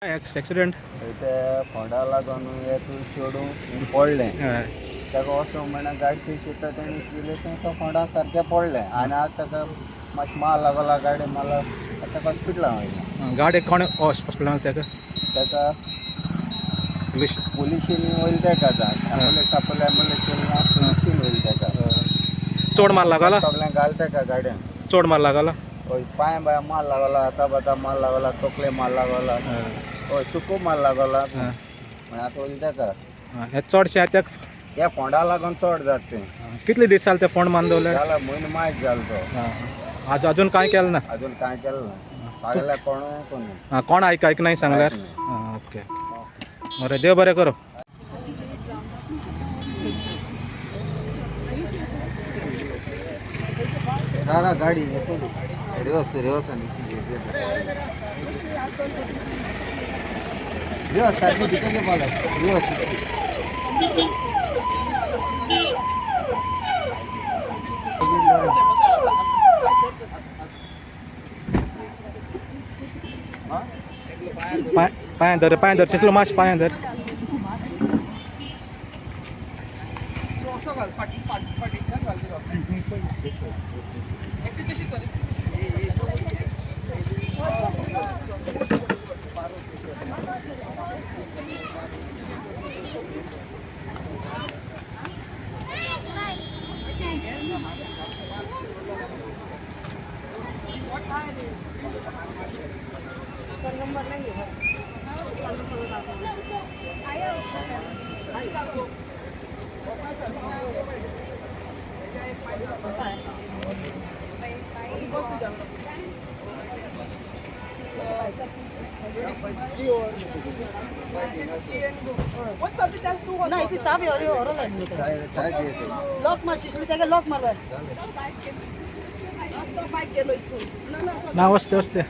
accident ते फोंडा लागून येतून चडून पडलें ताका वचूंक मेळना गाडी चित्ता तेणी शिले तें तो फोंडा सारकें पडलें आनी आतां ताका मातशें माल लागला गाडी मारला ताका हॉस्पिटलान वयला गाडी कोण हॉस्पिटलान ताका ताका पुलीस पुलिशेनी वयल ताका एम्बुलन्स आपल्या पुलिशेन वयल ताका चोड मार लागला सगळें घाल ताका गाडयेन चोड मार लागला हय पांय बाय माल लागला हाता बाता माल लागला तकले माल लागला हय सुको माल लागला म्हण आतां वयल ताका हे चडशे त्या त्या फोंडा लागून चड जाता तें कितले दीस जाले ते फोंड बांदवले जाला म्हयनो मायज जालो तो आज अजून कांय केलें ना अजून कांय केलें ना सांगल्यार कोण कोण आयक नाही सांगल्यार ओके बरें देव बरें करो रागा गाडी येतो रिवर्स रिवर्स रिवर्स सारखी तिकडे बोला रिवर्स पांय धर शिसलो माश पांय धर नाही ती चावी लॉक मार शिसली त्याला लॉक मारला ना वस्ते वस्ते